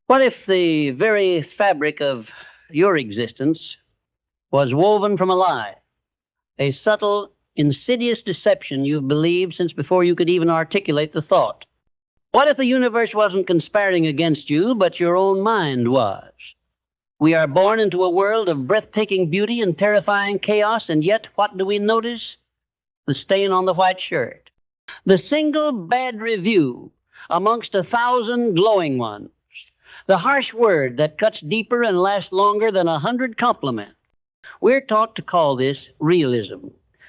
What if the very fabric of your existence was woven from a lie, a subtle, insidious deception you've believed since before you could even articulate the thought? What if the universe wasn't conspiring against you, but your own mind was? We are born into a world of breathtaking beauty and terrifying chaos, and yet what do we notice? The stain on the white shirt. The single bad review amongst 1,000 glowing ones. The harsh word that cuts deeper and lasts longer than 100 compliments. We're taught to call this realism,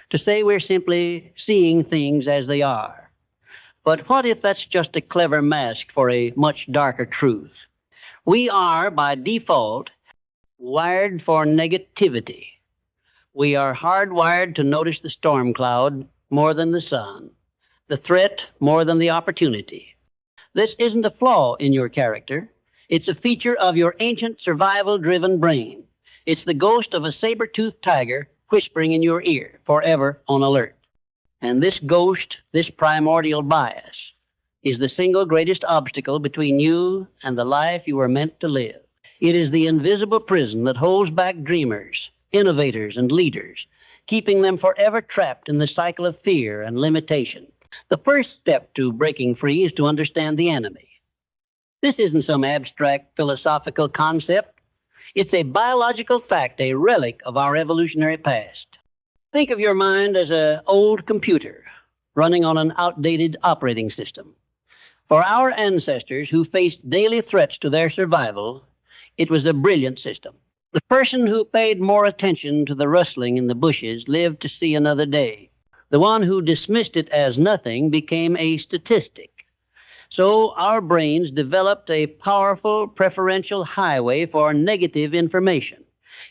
to say we're simply seeing things as they are. But what if that's just a clever mask for a much darker truth? We are, by default, wired for negativity. We are hardwired to notice the storm cloud more than the sun, the threat more than the opportunity. This isn't a flaw in your character. It's a feature of your ancient survival-driven brain. It's the ghost of a saber-toothed tiger whispering in your ear, forever on alert. And this ghost, this primordial bias, is the single greatest obstacle between you and the life you were meant to live. It is the invisible prison that holds back dreamers, innovators, and leaders, keeping them forever trapped in the cycle of fear and limitation. The first step to breaking free is to understand the enemy. This isn't some abstract philosophical concept. It's a biological fact, a relic of our evolutionary past. Think of your mind as an old computer running on an outdated operating system. For our ancestors who faced daily threats to their survival, it was a brilliant system. The person who paid more attention to the rustling in the bushes lived to see another day. The one who dismissed it as nothing became a statistic. So our brains developed a powerful preferential highway for negative information.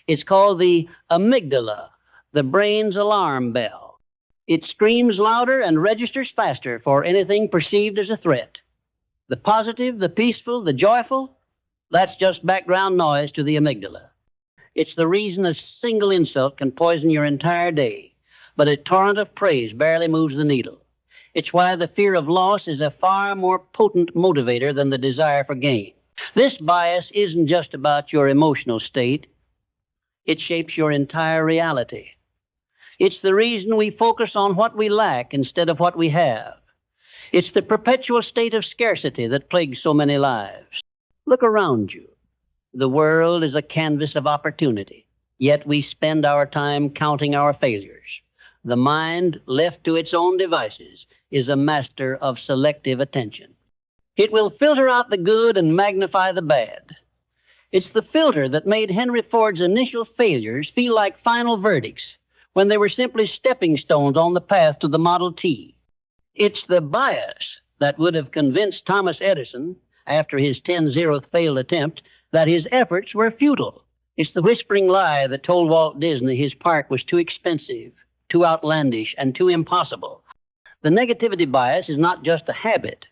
It's called the amygdala, the brain's alarm bell. It screams louder and registers faster for anything perceived as a threat. The positive, the peaceful, the joyful, that's just background noise to the amygdala. It's the reason a single insult can poison your entire day, but a torrent of praise barely moves the needle. It's why the fear of loss is a far more potent motivator than the desire for gain. This bias isn't just about your emotional state. It shapes your entire reality. It's the reason we focus on what we lack instead of what we have. It's the perpetual state of scarcity that plagues so many lives. Look around you. The world is a canvas of opportunity, yet we spend our time counting our failures. The mind, left to its own devices, is a master of selective attention. It will filter out the good and magnify the bad. It's the filter that made Henry Ford's initial failures feel like final verdicts when they were simply stepping stones on the path to the Model T. It's the bias that would have convinced Thomas Edison, after his 10-0th failed attempt, that his efforts were futile. It's the whispering lie that told Walt Disney his park was too expensive, too outlandish, and too impossible. The negativity bias is not just a habit.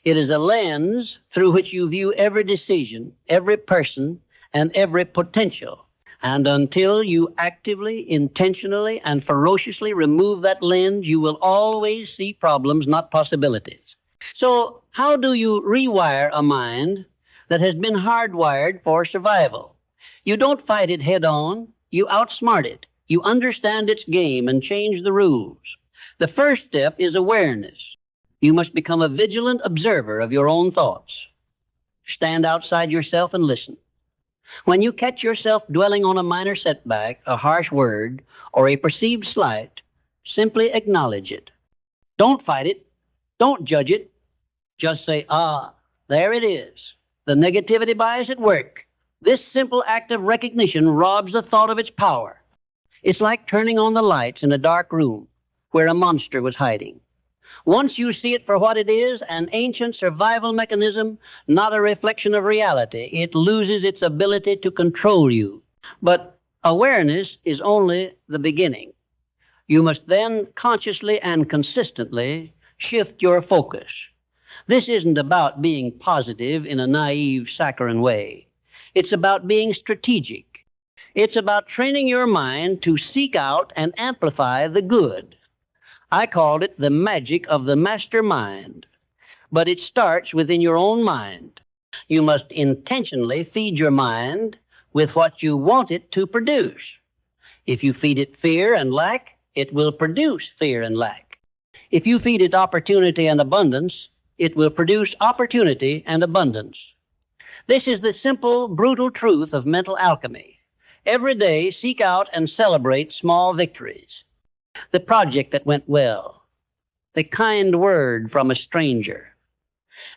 It is a lens through which you view every decision, every person, and every potential. And until you actively, intentionally, and ferociously remove that lens, you will always see problems, not possibilities. So how do you rewire a mind that has been hardwired for survival? You don't fight it head on. You outsmart it. You understand its game and change the rules. The first step is awareness. You must become a vigilant observer of your own thoughts. Stand outside yourself and listen. When you catch yourself dwelling on a minor setback, a harsh word, or a perceived slight, simply acknowledge it. Don't fight it. Don't judge it. Just say, there it is. The negativity bias at work. This simple act of recognition robs the thought of its power. It's like turning on the lights in a dark room where a monster was hiding. Once you see it for what it is, an ancient survival mechanism, not a reflection of reality, it loses its ability to control you. But awareness is only the beginning. You must then consciously and consistently shift your focus. This isn't about being positive in a naive, saccharine way. It's about being strategic. It's about training your mind to seek out and amplify the good. I called it the magic of the mastermind. But it starts within your own mind. You must intentionally feed your mind with what you want it to produce. If you feed it fear and lack, it will produce fear and lack. If you feed it opportunity and abundance, it will produce opportunity and abundance. This is the simple, brutal truth of mental alchemy. Every day, seek out and celebrate small victories. The project that went well, the kind word from a stranger,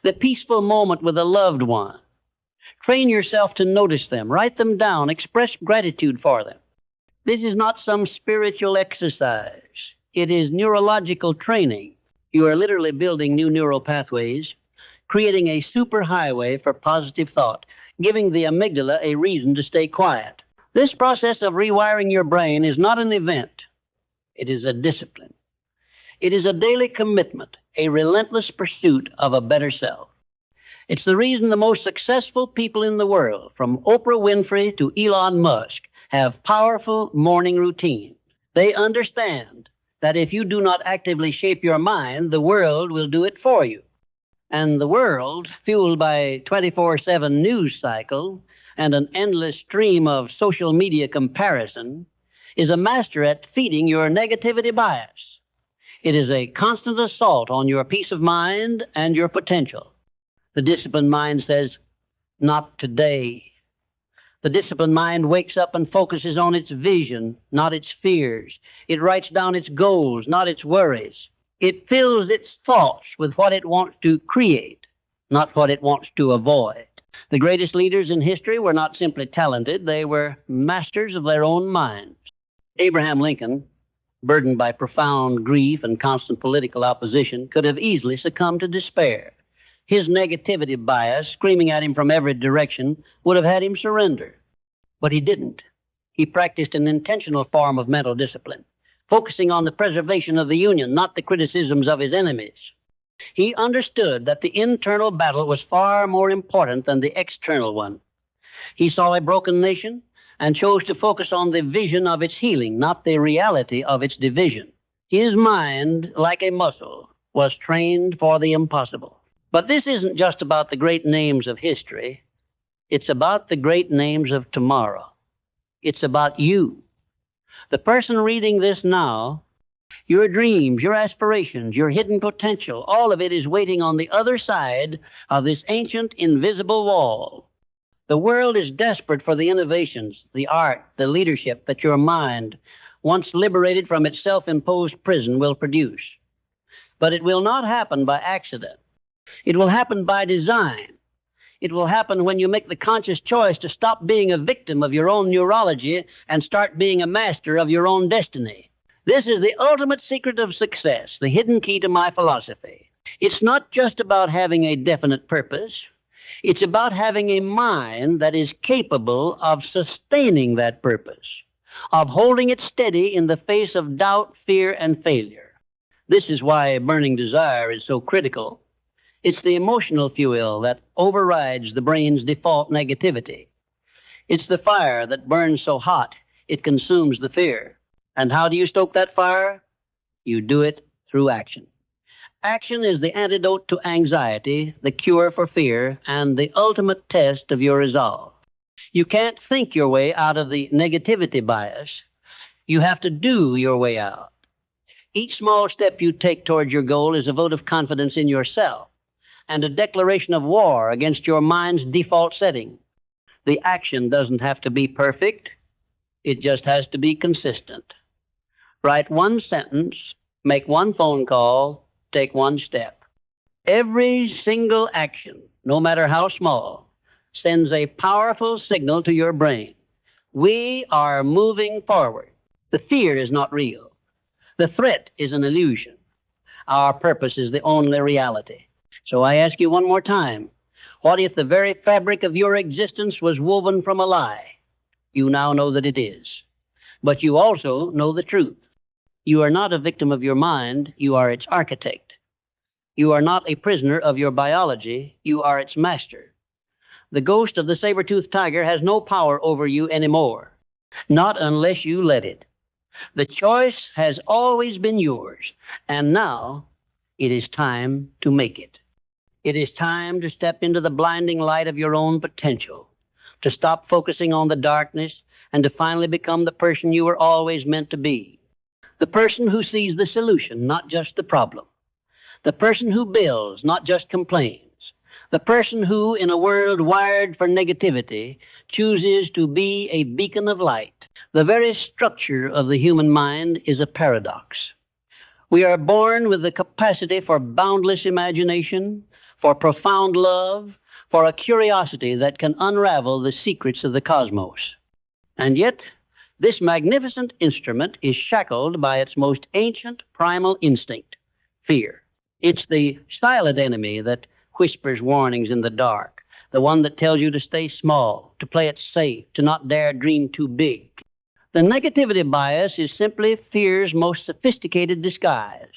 the peaceful moment with a loved one. Train yourself to notice them, write them down, express gratitude for them. This is not some spiritual exercise. It is neurological training. You are literally building new neural pathways, creating a superhighway for positive thought, giving the amygdala a reason to stay quiet. This process of rewiring your brain is not an event. It is a discipline. It is a daily commitment, a relentless pursuit of a better self. It's the reason the most successful people in the world, from Oprah Winfrey to Elon Musk, have powerful morning routines. They understand that if you do not actively shape your mind, the world will do it for you. And the world, fueled by a 24/7 news cycle and an endless stream of social media comparison, is a master at feeding your negativity bias. It is a constant assault on your peace of mind and your potential. The disciplined mind says, "Not today." The disciplined mind wakes up and focuses on its vision, not its fears. It writes down its goals, not its worries. It fills its thoughts with what it wants to create, not what it wants to avoid. The greatest leaders in history were not simply talented, they were masters of their own minds. Abraham Lincoln, burdened by profound grief and constant political opposition, could have easily succumbed to despair. His negativity bias, screaming at him from every direction, would have had him surrender. But he didn't. He practiced an intentional form of mental discipline, focusing on the preservation of the Union, not the criticisms of his enemies. He understood that the internal battle was far more important than the external one. He saw a broken nation and chose to focus on the vision of its healing, not the reality of its division. His mind, like a muscle, was trained for the impossible. But this isn't just about the great names of history. It's about the great names of tomorrow. It's about you. The person reading this now, your dreams, your aspirations, your hidden potential, all of it is waiting on the other side of this ancient invisible wall. The world is desperate for the innovations, the art, the leadership that your mind, once liberated from its self-imposed prison, will produce. But it will not happen by accident. It will happen by design. It will happen when you make the conscious choice to stop being a victim of your own neurology and start being a master of your own destiny. This is the ultimate secret of success, the hidden key to my philosophy. It's not just about having a definite purpose. It's about having a mind that is capable of sustaining that purpose, of holding it steady in the face of doubt, fear, and failure. This is why burning desire is so critical. It's the emotional fuel that overrides the brain's default negativity. It's the fire that burns so hot it consumes the fear. And how do you stoke that fire? You do it through action. Action is the antidote to anxiety, the cure for fear, and the ultimate test of your resolve. You can't think your way out of the negativity bias. You have to do your way out. Each small step you take towards your goal is a vote of confidence in yourself and a declaration of war against your mind's default setting. The action doesn't have to be perfect. It just has to be consistent. Write one sentence, make one phone call, take one step. Every single action, no matter how small, sends a powerful signal to your brain. We are moving forward. The fear is not real. The threat is an illusion. Our purpose is the only reality. So I ask you one more time, what if the very fabric of your existence was woven from a lie? You now know that it is. But you also know the truth. You are not a victim of your mind, you are its architect. You are not a prisoner of your biology, you are its master. The ghost of the saber-toothed tiger has no power over you anymore, not unless you let it. The choice has always been yours, and now it is time to make it. It is time to step into the blinding light of your own potential, to stop focusing on the darkness, and to finally become the person you were always meant to be. The person who sees the solution, not just the problem. The person who builds, not just complains. The person who, in a world wired for negativity, chooses to be a beacon of light. The very structure of the human mind is a paradox. We are born with the capacity for boundless imagination, for profound love, for a curiosity that can unravel the secrets of the cosmos. And yet, this magnificent instrument is shackled by its most ancient primal instinct, fear. It's the silent enemy that whispers warnings in the dark, the one that tells you to stay small, to play it safe, to not dare dream too big. The negativity bias is simply fear's most sophisticated disguise.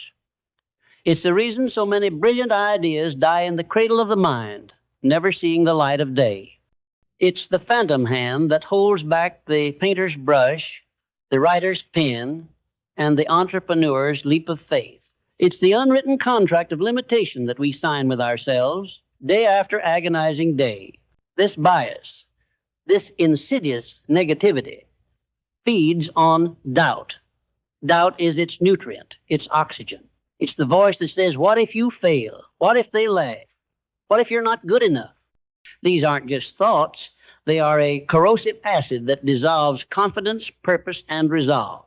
It's the reason so many brilliant ideas die in the cradle of the mind, never seeing the light of day. It's the phantom hand that holds back the painter's brush, the writer's pen, and the entrepreneur's leap of faith. It's the unwritten contract of limitation that we sign with ourselves day after agonizing day. This bias, this insidious negativity, feeds on doubt. Doubt is its nutrient, its oxygen. It's the voice that says, what if you fail? What if they laugh? What if you're not good enough? These aren't just thoughts. They are a corrosive acid that dissolves confidence, purpose, and resolve.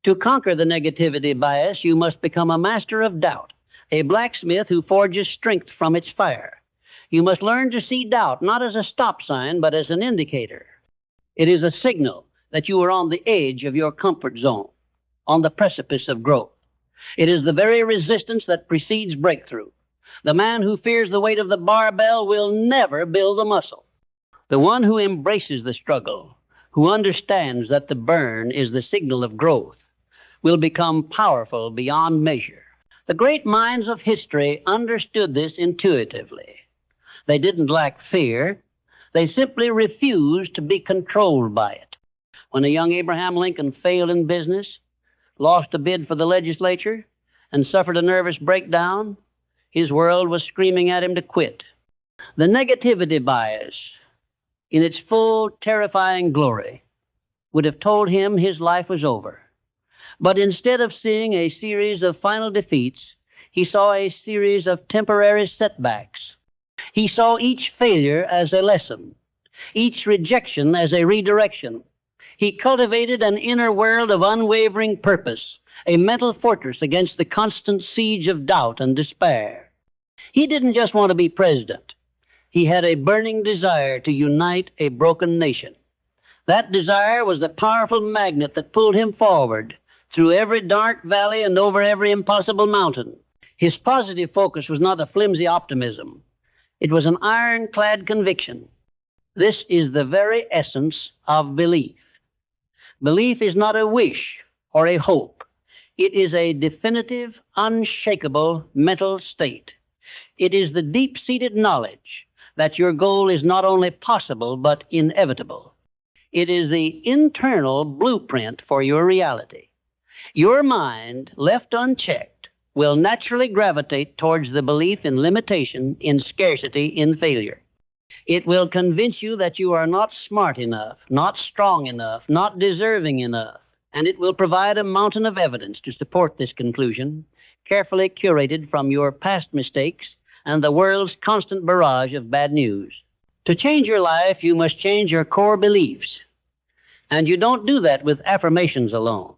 To conquer the negativity bias, you must become a master of doubt, a blacksmith who forges strength from its fire. You must learn to see doubt not as a stop sign, but as an indicator. It is a signal that you are on the edge of your comfort zone, on the precipice of growth. It is the very resistance that precedes breakthrough. The man who fears the weight of the barbell will never build the muscle. The one who embraces the struggle, who understands that the burn is the signal of growth, will become powerful beyond measure. The great minds of history understood this intuitively. They didn't lack fear. They simply refused to be controlled by it. When a young Abraham Lincoln failed in business, lost a bid for the legislature, and suffered a nervous breakdown, his world was screaming at him to quit. The negativity bias, in its full, terrifying glory, would have told him his life was over. But instead of seeing a series of final defeats, he saw a series of temporary setbacks. He saw each failure as a lesson, each rejection as a redirection. He cultivated an inner world of unwavering purpose, a mental fortress against the constant siege of doubt and despair. He didn't just want to be president. He had a burning desire to unite a broken nation. That desire was the powerful magnet that pulled him forward through every dark valley and over every impossible mountain. His positive focus was not a flimsy optimism. It was an ironclad conviction. This is the very essence of belief. Belief is not a wish or a hope. It is a definitive, unshakable mental state. It is the deep-seated knowledge that your goal is not only possible, but inevitable. It is the internal blueprint for your reality. Your mind, left unchecked, will naturally gravitate towards the belief in limitation, in scarcity, in failure. It will convince you that you are not smart enough, not strong enough, not deserving enough, and it will provide a mountain of evidence to support this conclusion, carefully curated from your past mistakes and the world's constant barrage of bad news. To change your life, you must change your core beliefs. And you don't do that with affirmations alone.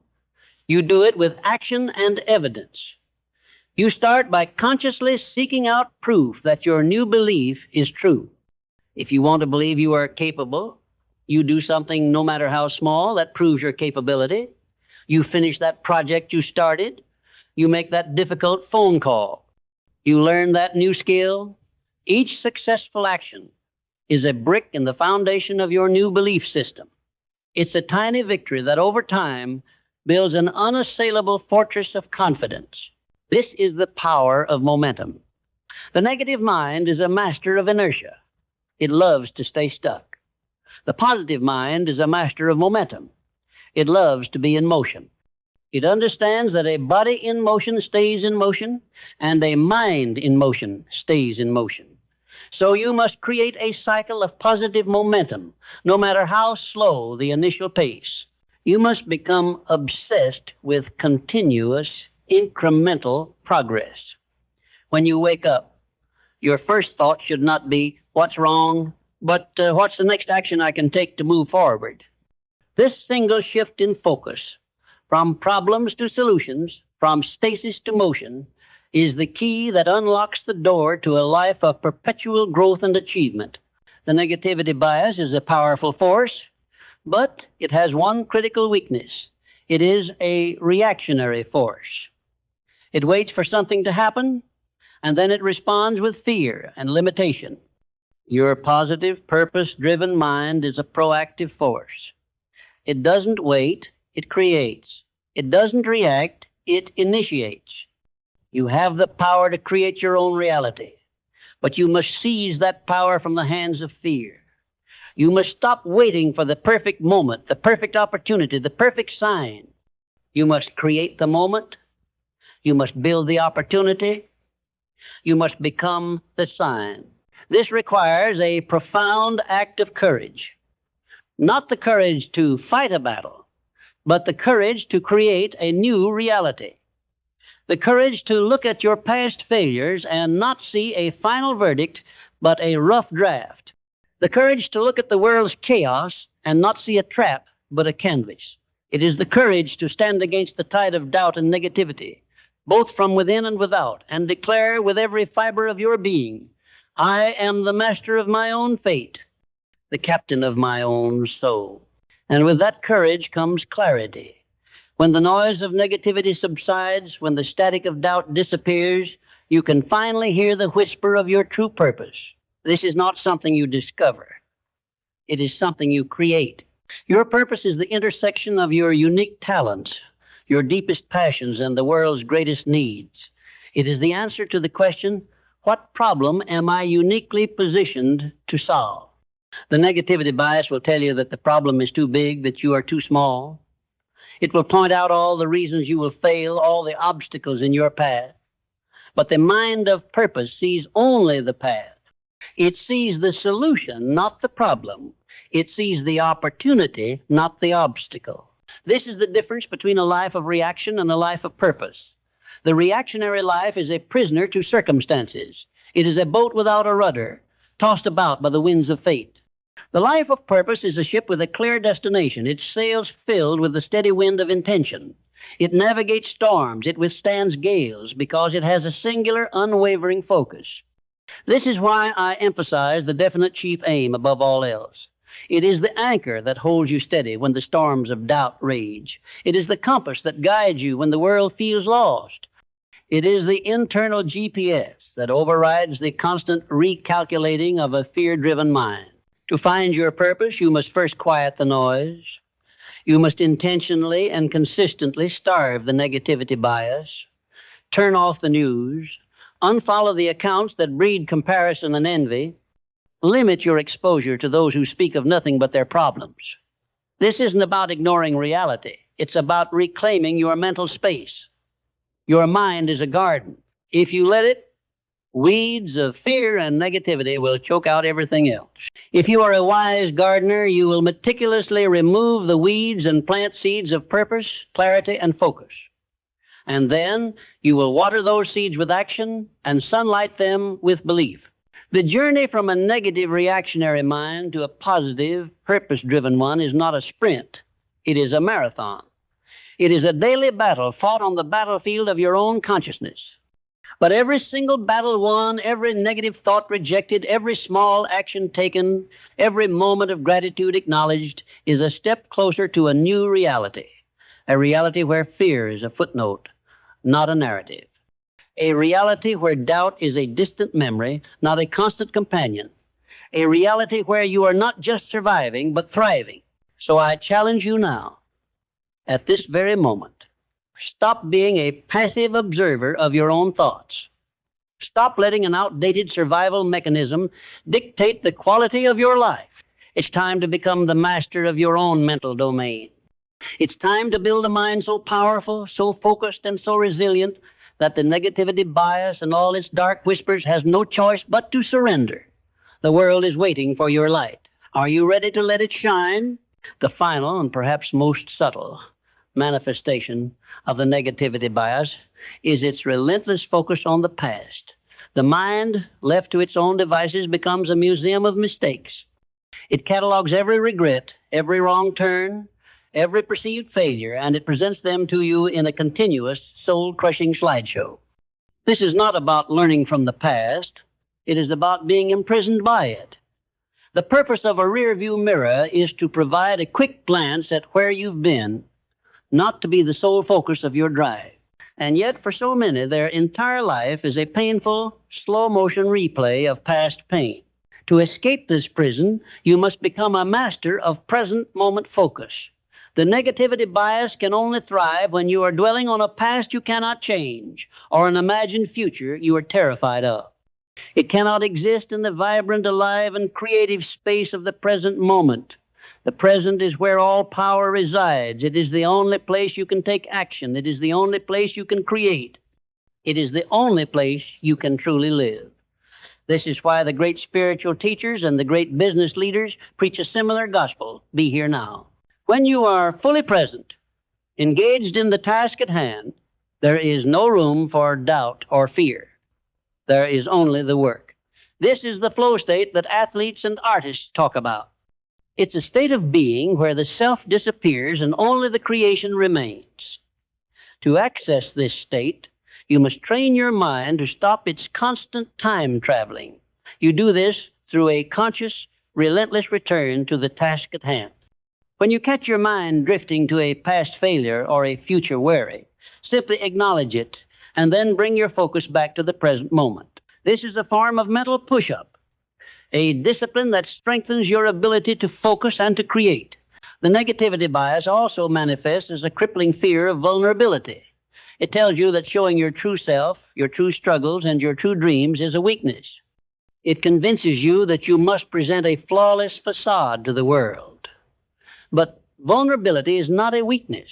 You do it with action and evidence. You start by consciously seeking out proof that your new belief is true. If you want to believe you are capable, you do something, no matter how small, that proves your capability. You finish that project you started. You make that difficult phone call. You learn that new skill. Each successful action is a brick in the foundation of your new belief system. It's a tiny victory that over time builds an unassailable fortress of confidence. This is the power of momentum. The negative mind is a master of inertia. It loves to stay stuck. The positive mind is a master of momentum. It loves to be in motion. It understands that a body in motion stays in motion, and a mind in motion stays in motion. So you must create a cycle of positive momentum, no matter how slow the initial pace. You must become obsessed with continuous, incremental progress. When you wake up, your first thought should not be, what's wrong, but what's the next action I can take to move forward? This single shift in focus, from problems to solutions, from stasis to motion, is the key that unlocks the door to a life of perpetual growth and achievement. The negativity bias is a powerful force, but it has one critical weakness. It is a reactionary force. It waits for something to happen, and then it responds with fear and limitation. Your positive, purpose-driven mind is a proactive force. It doesn't wait, it creates. It doesn't react, it initiates. You have the power to create your own reality, but you must seize that power from the hands of fear. You must stop waiting for the perfect moment, the perfect opportunity, the perfect sign. You must create the moment. You must build the opportunity. You must become the sign. This requires a profound act of courage. Not the courage to fight a battle, but the courage to create a new reality. The courage to look at your past failures and not see a final verdict, but a rough draft. The courage to look at the world's chaos and not see a trap, but a canvas. It is the courage to stand against the tide of doubt and negativity, both from within and without, and declare with every fiber of your being, I am the master of my own fate, the captain of my own soul. And with that courage comes clarity. When the noise of negativity subsides, when the static of doubt disappears, you can finally hear the whisper of your true purpose. This is not something you discover. It is something you create. Your purpose is the intersection of your unique talents, your deepest passions, and the world's greatest needs. It is the answer to the question, what problem am I uniquely positioned to solve? The negativity bias will tell you that the problem is too big, that you are too small. It will point out all the reasons you will fail, all the obstacles in your path. But the mind of purpose sees only the path. It sees the solution, not the problem. It sees the opportunity, not the obstacle. This is the difference between a life of reaction and a life of purpose. The reactionary life is a prisoner to circumstances. It is a boat without a rudder, tossed about by the winds of fate. The life of purpose is a ship with a clear destination, its sails filled with the steady wind of intention. It navigates storms, it withstands gales, because it has a singular, unwavering focus. This is why I emphasize the definite chief aim above all else. It is the anchor that holds you steady when the storms of doubt rage. It is the compass that guides you when the world feels lost. It is the internal GPS that overrides the constant recalculating of a fear-driven mind. To find your purpose, you must first quiet the noise. You must intentionally and consistently starve the negativity bias, turn off the news, unfollow the accounts that breed comparison and envy, limit your exposure to those who speak of nothing but their problems. This isn't about ignoring reality. It's about reclaiming your mental space. Your mind is a garden. If you let it, weeds of fear and negativity will choke out everything else. If you are a wise gardener, you will meticulously remove the weeds and plant seeds of purpose, clarity, and focus. And then you will water those seeds with action and sunlight them with belief. The journey from a negative reactionary mind to a positive, purpose-driven one is not a sprint. It is a marathon. It is a daily battle fought on the battlefield of your own consciousness. But every single battle won, every negative thought rejected, every small action taken, every moment of gratitude acknowledged is a step closer to a new reality, a reality where fear is a footnote, not a narrative, a reality where doubt is a distant memory, not a constant companion, a reality where you are not just surviving, but thriving. So I challenge you now, at this very moment, stop being a passive observer of your own thoughts. Stop letting an outdated survival mechanism dictate the quality of your life. It's time to become the master of your own mental domain. It's time to build a mind so powerful, so focused, and so resilient that the negativity bias and all its dark whispers has no choice but to surrender. The world is waiting for your light. Are you ready to let it shine? The final and perhaps most subtle manifestation of the negativity bias is its relentless focus on the past. The mind, left to its own devices, becomes a museum of mistakes. It catalogs every regret, every wrong turn, every perceived failure, and it presents them to you in a continuous, soul-crushing slideshow. This is not about learning from the past. It is about being imprisoned by it. The purpose of a rear-view mirror is to provide a quick glance at where you've been, not to be the sole focus of your drive. And yet, for so many, their entire life is a painful, slow-motion replay of past pain. To escape this prison, you must become a master of present-moment focus. The negativity bias can only thrive when you are dwelling on a past you cannot change or an imagined future you are terrified of. It cannot exist in the vibrant, alive, and creative space of the present moment. The present is where all power resides. It is the only place you can take action. It is the only place you can create. It is the only place you can truly live. This is why the great spiritual teachers and the great business leaders preach a similar gospel, be here now. When you are fully present, engaged in the task at hand, there is no room for doubt or fear. There is only the work. This is the flow state that athletes and artists talk about. It's a state of being where the self disappears and only the creation remains. To access this state, you must train your mind to stop its constant time traveling. You do this through a conscious, relentless return to the task at hand. When you catch your mind drifting to a past failure or a future worry, simply acknowledge it and then bring your focus back to the present moment. This is a form of mental push-up, a discipline that strengthens your ability to focus and to create. The negativity bias also manifests as a crippling fear of vulnerability. It tells you that showing your true self, your true struggles, and your true dreams is a weakness. It convinces you that you must present a flawless facade to the world. But vulnerability is not a weakness.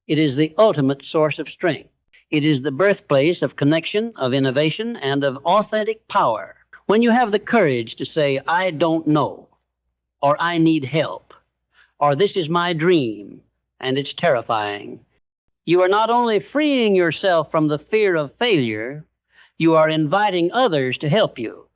It is the ultimate source of strength. It is the birthplace of connection, of innovation, and of authentic power. When you have the courage to say, I don't know, or I need help, or this is my dream, and it's terrifying, you are not only freeing yourself from the fear of failure, you are inviting others to help you.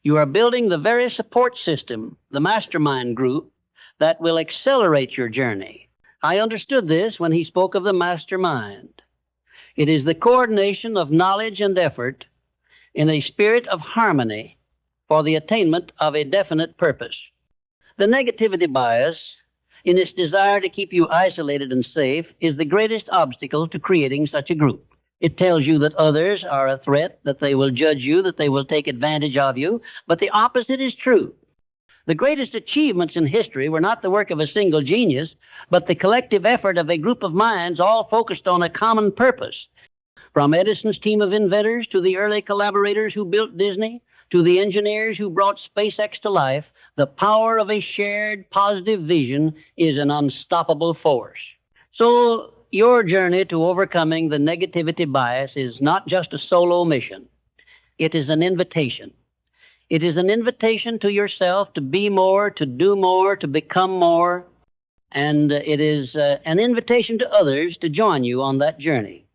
You are building the very support system, the mastermind group, that will accelerate your journey. I understood this when he spoke of the mastermind. It is the coordination of knowledge and effort in a spirit of harmony for the attainment of a definite purpose. The negativity bias, in its desire to keep you isolated and safe, is the greatest obstacle to creating such a group. It tells you that others are a threat, that they will judge you, that they will take advantage of you, but the opposite is true. The greatest achievements in history were not the work of a single genius, but the collective effort of a group of minds all focused on a common purpose. From Edison's team of inventors to the early collaborators who built Disney, to the engineers who brought SpaceX to life, the power of a shared positive vision is an unstoppable force. So your journey to overcoming the negativity bias is not just a solo mission. It is an invitation. It is an invitation to yourself to be more, to do more, to become more, and it is an invitation to others to join you on that journey.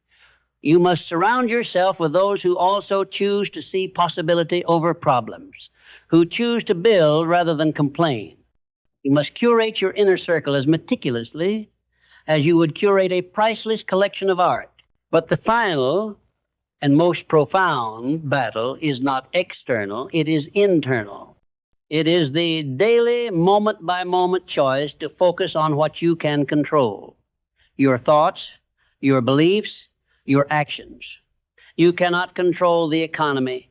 You must surround yourself with those who also choose to see possibility over problems, who choose to build rather than complain. You must curate your inner circle as meticulously as you would curate a priceless collection of art. But the final and most profound battle is not external, it is internal. It is the daily, moment-by-moment choice to focus on what you can control: your thoughts, your beliefs, your actions. You cannot control the economy.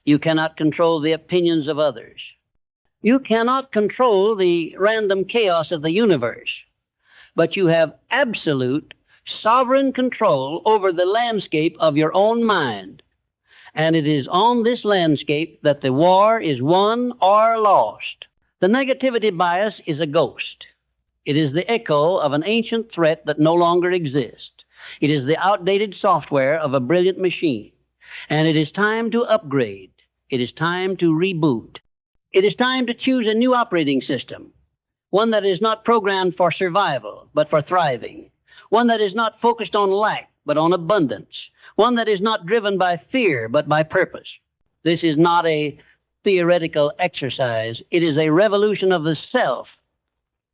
You cannot control the opinions of others. You cannot control the random chaos of the universe, but you have absolute, sovereign control over the landscape of your own mind. And it is on this landscape that the war is won or lost. The negativity bias is a ghost. It is the echo of an ancient threat that no longer exists. It is the outdated software of a brilliant machine. And it is time to upgrade. It is time to reboot. It is time to choose a new operating system, one that is not programmed for survival, but for thriving, one that is not focused on lack, but on abundance, one that is not driven by fear, but by purpose. This is not a theoretical exercise. It is a revolution of the self.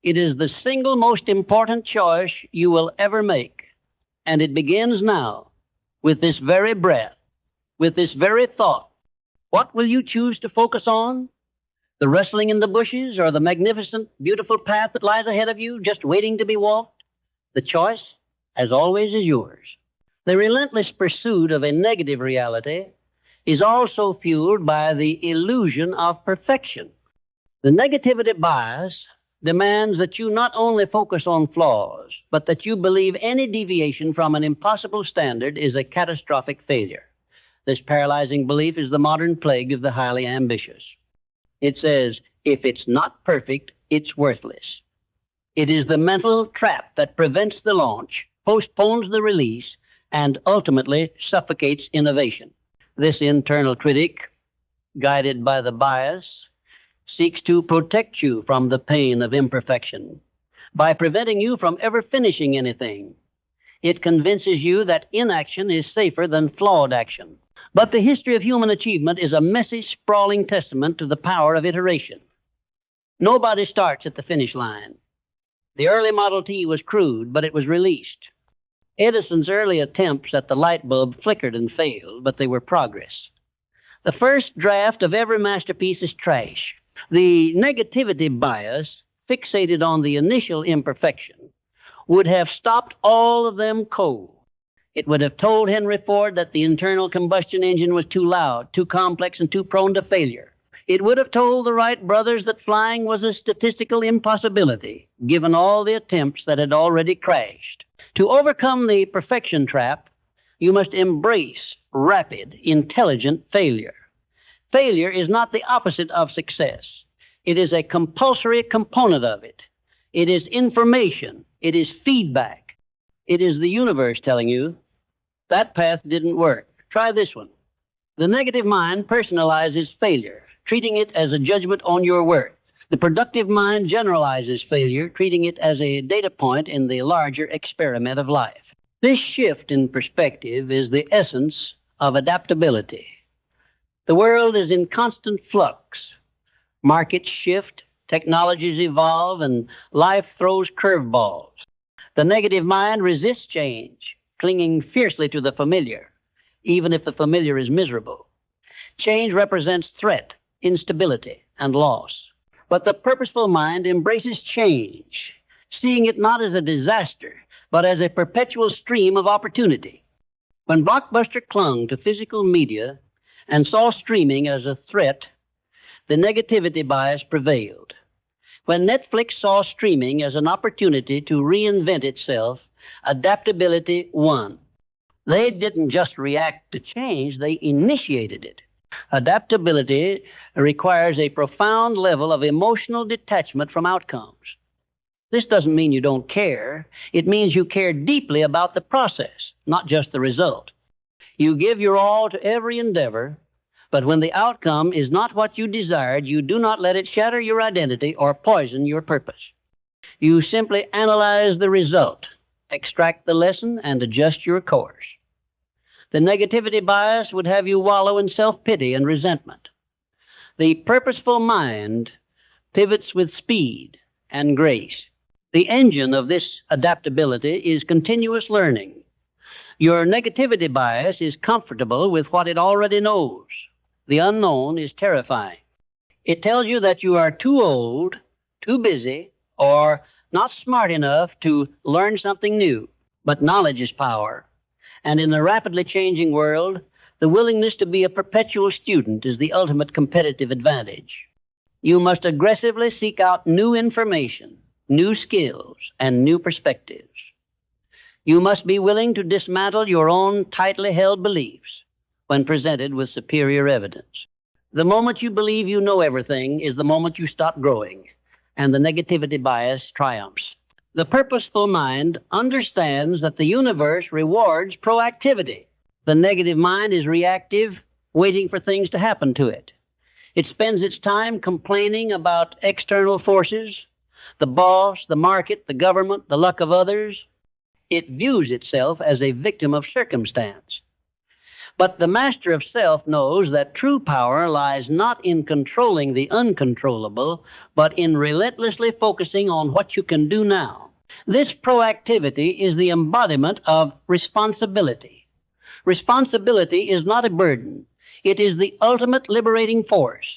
It is the single most important choice you will ever make. And it begins now, with this very breath, with this very thought. What will you choose to focus on? The rustling in the bushes or the magnificent, beautiful path that lies ahead of you, just waiting to be walked? The choice, as always, is yours. The relentless pursuit of a negative reality is also fueled by the illusion of perfection. The negativity bias demands that you not only focus on flaws, but that you believe any deviation from an impossible standard is a catastrophic failure. This paralyzing belief is the modern plague of the highly ambitious. It says, if it's not perfect, it's worthless. It is the mental trap that prevents the launch, postpones the release, and ultimately suffocates innovation. This internal critic, guided by the bias, seeks to protect you from the pain of imperfection by preventing you from ever finishing anything. It convinces you that inaction is safer than flawed action. But the history of human achievement is a messy, sprawling testament to the power of iteration. Nobody starts at the finish line. The early Model T was crude, but it was released. Edison's early attempts at the light bulb flickered and failed, but they were progress. The first draft of every masterpiece is trash. The negativity bias, fixated on the initial imperfection, would have stopped all of them cold. It would have told Henry Ford that the internal combustion engine was too loud, too complex, and too prone to failure. It would have told the Wright brothers that flying was a statistical impossibility, given all the attempts that had already crashed. To overcome the perfection trap, you must embrace rapid, intelligent failure. Failure is not the opposite of success. It is a compulsory component of it. It is information. It is feedback. It is the universe telling you, that path didn't work. Try this one. The negative mind personalizes failure, treating it as a judgment on your worth. The productive mind generalizes failure, treating it as a data point in the larger experiment of life. This shift in perspective is the essence of adaptability. The world is in constant flux. Markets shift, technologies evolve, and life throws curveballs. The negative mind resists change, clinging fiercely to the familiar, even if the familiar is miserable. Change represents threat, instability, and loss. But the purposeful mind embraces change, seeing it not as a disaster, but as a perpetual stream of opportunity. When Blockbuster clung to physical media and saw streaming as a threat, the negativity bias prevailed. When Netflix saw streaming as an opportunity to reinvent itself, adaptability won. They didn't just react to change, they initiated it. Adaptability requires a profound level of emotional detachment from outcomes. This doesn't mean you don't care. It means you care deeply about the process, not just the result. You give your all to every endeavor, but when the outcome is not what you desired, you do not let it shatter your identity or poison your purpose. You simply analyze the result, extract the lesson, and adjust your course. The negativity bias would have you wallow in self-pity and resentment. The purposeful mind pivots with speed and grace. The engine of this adaptability is continuous learning. Your negativity bias is comfortable with what it already knows. The unknown is terrifying. It tells you that you are too old, too busy, or not smart enough to learn something new. But knowledge is power. And in the rapidly changing world, the willingness to be a perpetual student is the ultimate competitive advantage. You must aggressively seek out new information, new skills, and new perspectives. You must be willing to dismantle your own tightly held beliefs when presented with superior evidence. The moment you believe you know everything is the moment you stop growing, and the negativity bias triumphs. The purposeful mind understands that the universe rewards proactivity. The negative mind is reactive, waiting for things to happen to it. It spends its time complaining about external forces, the boss, the market, the government, the luck of others. It views itself as a victim of circumstance. But the master of self knows that true power lies not in controlling the uncontrollable, but in relentlessly focusing on what you can do now. This proactivity is the embodiment of responsibility. Responsibility is not a burden. It is the ultimate liberating force.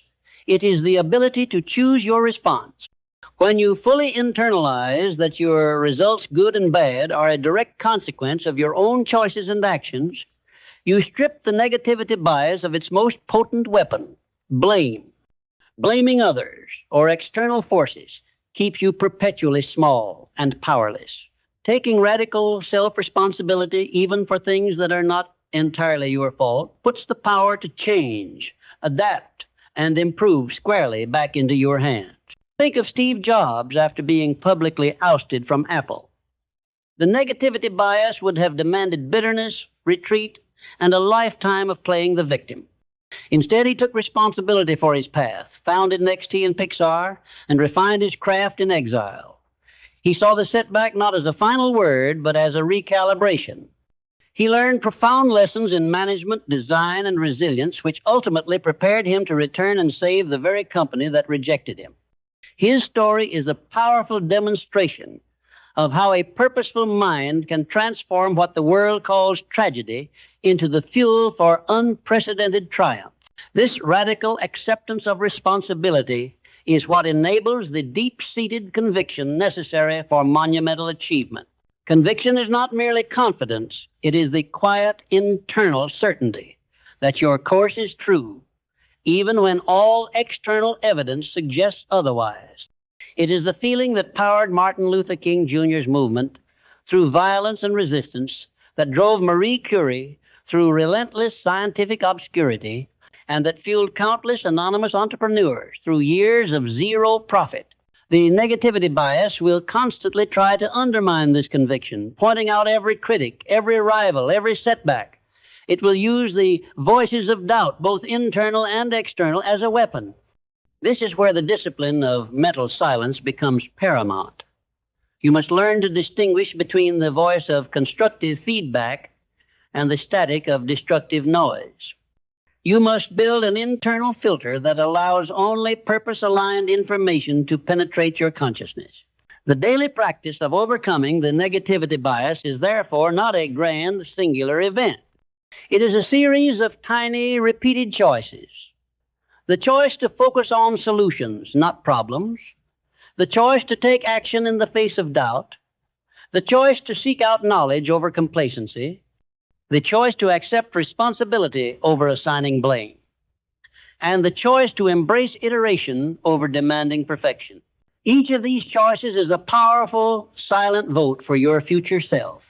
It is the ability to choose your response. When you fully internalize that your results, good and bad, are a direct consequence of your own choices and actions, you strip the negativity bias of its most potent weapon, blame. Blaming others or external forces keeps you perpetually small and powerless. Taking radical self-responsibility, even for things that are not entirely your fault, puts the power to change, adapt, and improve squarely back into your hands. Think of Steve Jobs after being publicly ousted from Apple. The negativity bias would have demanded bitterness, retreat, and a lifetime of playing the victim. Instead, he took responsibility for his path, founded NXT and Pixar, and refined his craft in exile. He saw the setback not as a final word, but as a recalibration. He learned profound lessons in management, design, and resilience, which ultimately prepared him to return and save the very company that rejected him. His story is a powerful demonstration of how a purposeful mind can transform what the world calls tragedy into the fuel for unprecedented triumph. This radical acceptance of responsibility is what enables the deep-seated conviction necessary for monumental achievement. Conviction is not merely confidence, it is the quiet internal certainty that your course is true, even when all external evidence suggests otherwise. It is the feeling that powered Martin Luther King Jr.'s movement through violence and resistance, that drove Marie Curie through relentless scientific obscurity, and that fueled countless anonymous entrepreneurs through years of zero profit. The negativity bias will constantly try to undermine this conviction, pointing out every critic, every rival, every setback. It will use the voices of doubt, both internal and external, as a weapon. This is where the discipline of mental silence becomes paramount. You must learn to distinguish between the voice of constructive feedback and the static of destructive noise. You must build an internal filter that allows only purpose-aligned information to penetrate your consciousness. The daily practice of overcoming the negativity bias is therefore not a grand, singular event. It is a series of tiny, repeated choices. The choice to focus on solutions, not problems. The choice to take action in the face of doubt. The choice to seek out knowledge over complacency. The choice to accept responsibility over assigning blame. And the choice to embrace iteration over demanding perfection. Each of these choices is a powerful, silent vote for your future self,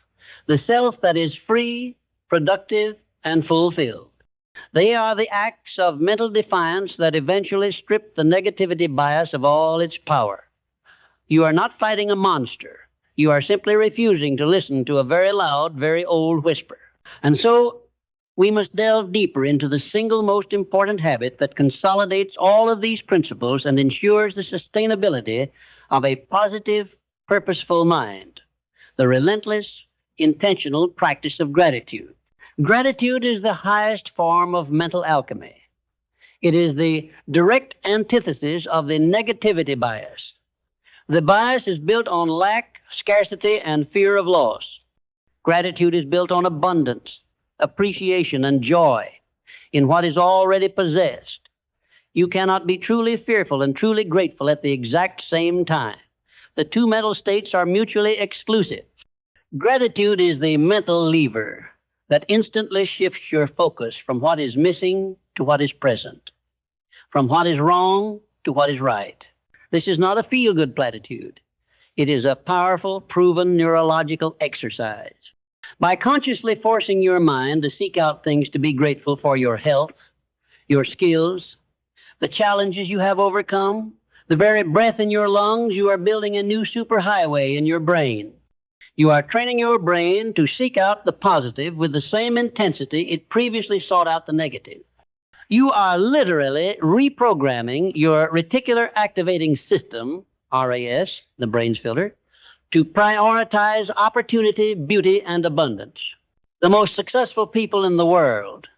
the self that is free, productive, and fulfilled. They are the acts of mental defiance that eventually strip the negativity bias of all its power. You are not fighting a monster. You are simply refusing to listen to a very loud, very old whisper. And so we must delve deeper into the single most important habit that consolidates all of these principles and ensures the sustainability of a positive, purposeful mind, the relentless, intentional practice of gratitude. Gratitude is the highest form of mental alchemy. It is the direct antithesis of the negativity bias. The bias is built on lack, scarcity, and fear of loss. Gratitude is built on abundance, appreciation, and joy in what is already possessed. You cannot be truly fearful and truly grateful at the exact same time. The two mental states are mutually exclusive. Gratitude is the mental lever that instantly shifts your focus from what is missing to what is present, from what is wrong to what is right. This is not a feel-good platitude. It is a powerful, proven neurological exercise. By consciously forcing your mind to seek out things to be grateful for, your health, your skills, the challenges you have overcome, The very breath in your lungs, you are building a new superhighway in your brain. You are training your brain to seek out the positive with the same intensity it previously sought out the negative. You are literally reprogramming your reticular activating system, RAS, the brain's filter, to prioritize opportunity, beauty, and abundance. The most successful people in the world,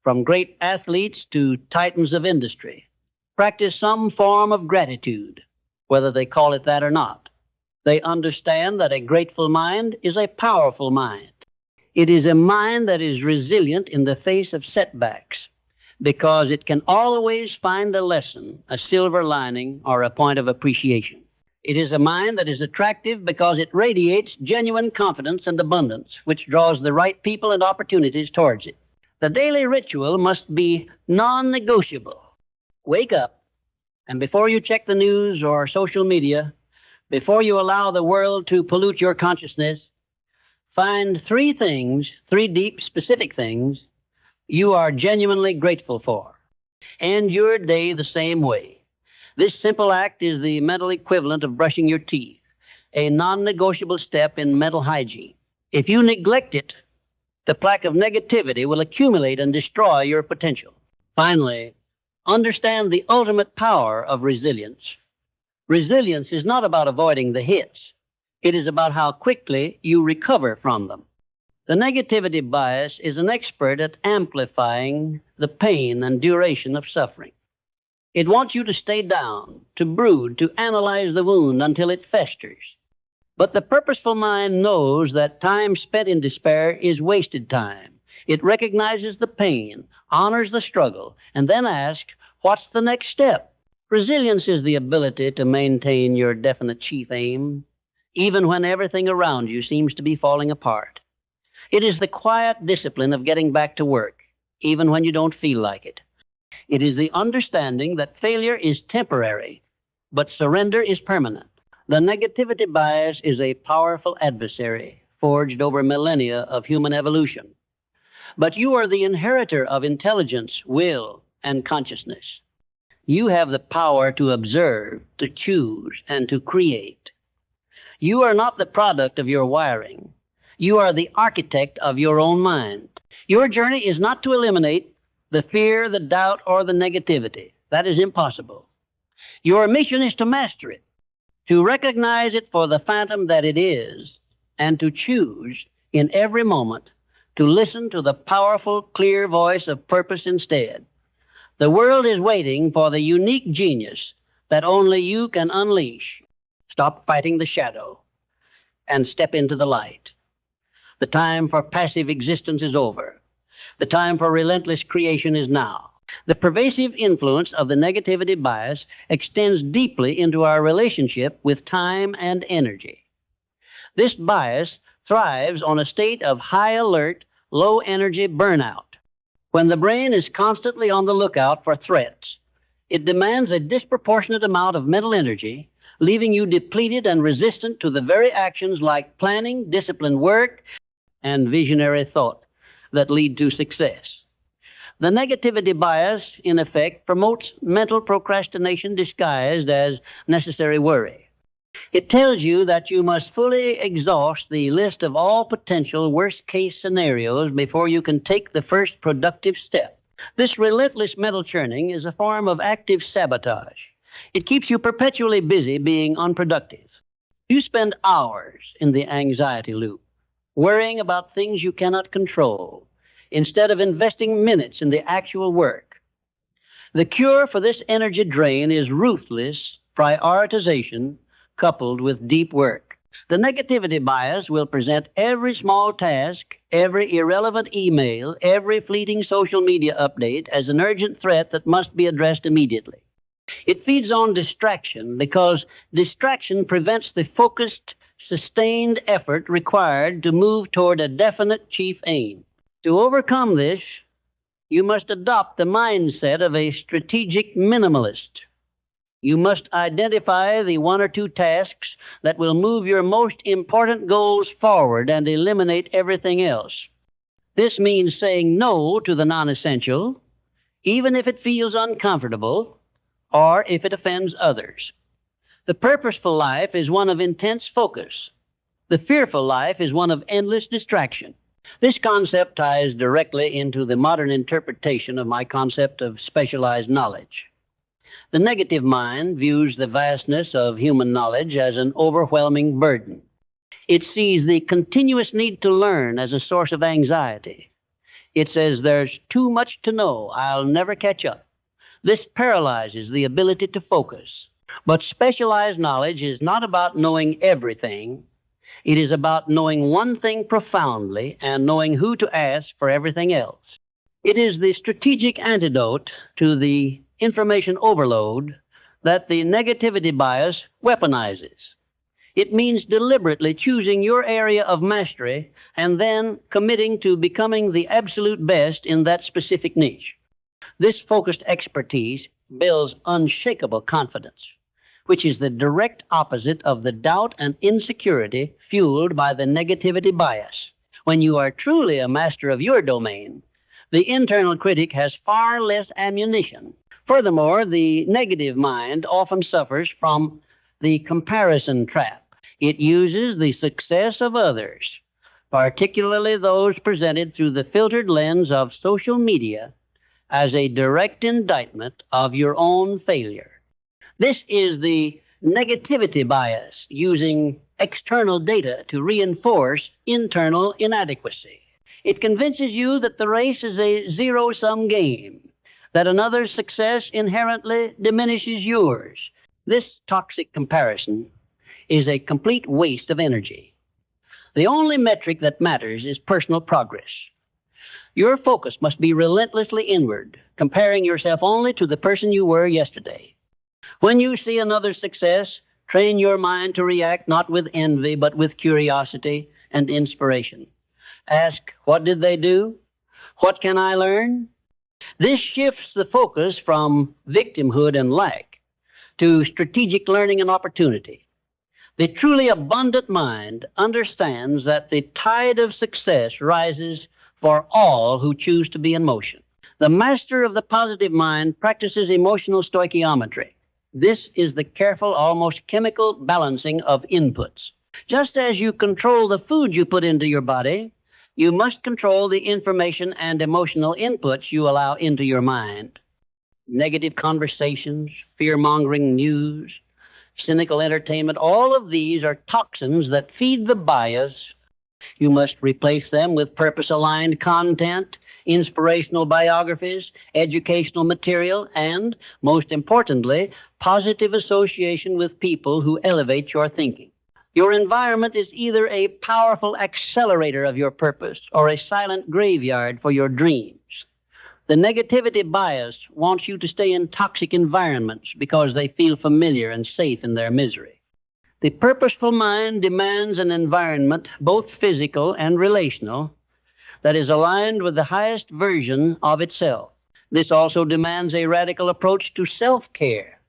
from great athletes to titans of industry, practice some form of gratitude, whether they call it that or not. They understand that a grateful mind is a powerful mind. It is a mind that is resilient in the face of setbacks because it can always find a lesson, a silver lining, or a point of appreciation. It is a mind that is attractive because it radiates genuine confidence and abundance, which draws the right people and opportunities towards it. The daily ritual must be non-negotiable. Wake up, and before you check the news or social media, before you allow the world to pollute your consciousness, find three things, three deep, specific things you are genuinely grateful for. End your day the same way. This simple act is the mental equivalent of brushing your teeth, a non-negotiable step in mental hygiene. If you neglect it, the plaque of negativity will accumulate and destroy your potential. Finally, understand the ultimate power of resilience. Resilience is not about avoiding the hits. It is about how quickly you recover from them. The negativity bias is an expert at amplifying the pain and duration of suffering. It wants you to stay down, to brood, to analyze the wound until it festers. But the purposeful mind knows that time spent in despair is wasted time. It recognizes the pain, honors the struggle, and then asks, what's the next step? Resilience is the ability to maintain your definite chief aim, even when everything around you seems to be falling apart. It is the quiet discipline of getting back to work, even when you don't feel like it. It is the understanding that failure is temporary, but surrender is permanent. The negativity bias is a powerful adversary forged over millennia of human evolution. But you are the inheritor of intelligence, will, and consciousness. You have the power to observe, to choose, and to create. You are not the product of your wiring. You are the architect of your own mind. Your journey is not to eliminate the fear, the doubt, or the negativity. That is impossible. Your mission is to master it, to recognize it for the phantom that it is, and to choose in every moment to listen to the powerful, clear voice of purpose instead. The world is waiting for the unique genius that only you can unleash. Stop fighting the shadow and step into the light. The time for passive existence is over. The time for relentless creation is now. The pervasive influence of the negativity bias extends deeply into our relationship with time and energy. This bias thrives on a state of high alert, low energy burnout. When the brain is constantly on the lookout for threats, it demands a disproportionate amount of mental energy, leaving you depleted and resistant to the very actions like planning, disciplined work, and visionary thought that lead to success. The negativity bias, in effect, promotes mental procrastination disguised as necessary worry. It tells you that you must fully exhaust the list of all potential worst-case scenarios before you can take the first productive step. This relentless mental churning is a form of active sabotage. It keeps you perpetually busy being unproductive. You spend hours in the anxiety loop, worrying about things you cannot control, instead of investing minutes in the actual work. The cure for this energy drain is ruthless prioritization coupled with deep work. The negativity bias will present every small task, every irrelevant email, every fleeting social media update as an urgent threat that must be addressed immediately. It feeds on distraction because distraction prevents the focused, sustained effort required to move toward a definite chief aim. To overcome this, you must adopt the mindset of a strategic minimalist. You must identify the one or two tasks that will move your most important goals forward and eliminate everything else. This means saying no to the non-essential, even if it feels uncomfortable or if it offends others. The purposeful life is one of intense focus. The fearful life is one of endless distraction. This concept ties directly into the modern interpretation of my concept of specialized knowledge. The negative mind views the vastness of human knowledge as an overwhelming burden. It sees the continuous need to learn as a source of anxiety. It says, "There's too much to know. I'll never catch up." This paralyzes the ability to focus. But specialized knowledge is not about knowing everything. It is about knowing one thing profoundly and knowing who to ask for everything else. It is the strategic antidote to the information overload that the negativity bias weaponizes. It means deliberately choosing your area of mastery and then committing to becoming the absolute best in that specific niche. This focused expertise builds unshakable confidence, which is the direct opposite of the doubt and insecurity fueled by the negativity bias. When you are truly a master of your domain, the internal critic has far less ammunition. Furthermore, the negative mind often suffers from the comparison trap. It uses the success of others, particularly those presented through the filtered lens of social media, as a direct indictment of your own failure. This is the negativity bias, using external data to reinforce internal inadequacy. It convinces you that the race is a zero-sum game, that another's success inherently diminishes yours. This toxic comparison is a complete waste of energy. The only metric that matters is personal progress. Your focus must be relentlessly inward, comparing yourself only to the person you were yesterday. When you see another's success, train your mind to react not with envy, but with curiosity and inspiration. Ask, what did they do? What can I learn? This shifts the focus from victimhood and lack to strategic learning and opportunity. The truly abundant mind understands that the tide of success rises for all who choose to be in motion. The master of the positive mind practices emotional stoichiometry. This is the careful, almost chemical balancing of inputs. Just as you control the food you put into your body, you must control the information and emotional inputs you allow into your mind. Negative conversations, fear-mongering news, cynical entertainment, all of these are toxins that feed the bias. You must replace them with purpose-aligned content, inspirational biographies, educational material, and, most importantly, positive association with people who elevate your thinking. Your environment is either a powerful accelerator of your purpose or a silent graveyard for your dreams. The negativity bias wants you to stay in toxic environments because they feel familiar and safe in their misery. The purposeful mind demands an environment, both physical and relational, that is aligned with the highest version of itself. This also demands a radical approach to self-care.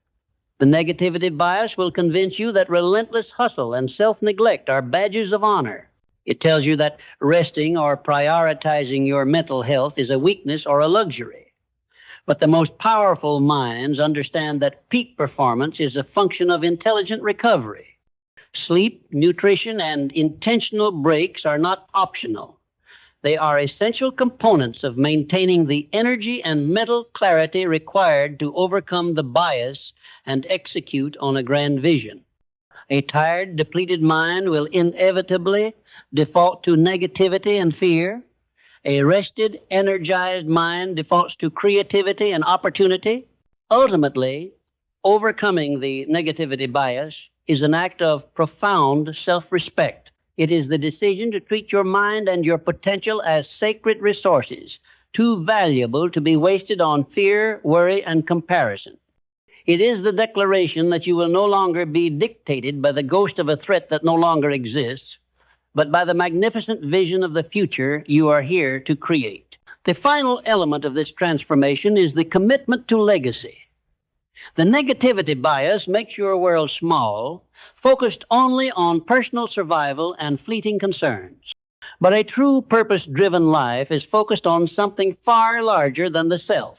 The negativity bias will convince you that relentless hustle and self-neglect are badges of honor. It tells you that resting or prioritizing your mental health is a weakness or a luxury. But the most powerful minds understand that peak performance is a function of intelligent recovery. Sleep, nutrition, and intentional breaks are not optional. They are essential components of maintaining the energy and mental clarity required to overcome the bias and execute on a grand vision. A tired, depleted mind will inevitably default to negativity and fear. A rested, energized mind defaults to creativity and opportunity. Ultimately, overcoming the negativity bias is an act of profound self-respect. It is the decision to treat your mind and your potential as sacred resources, too valuable to be wasted on fear, worry, and comparison. It is the declaration that you will no longer be dictated by the ghost of a threat that no longer exists, but by the magnificent vision of the future you are here to create. The final element of this transformation is the commitment to legacy. The negativity bias makes your world small, focused only on personal survival and fleeting concerns. But a true purpose-driven life is focused on something far larger than the self.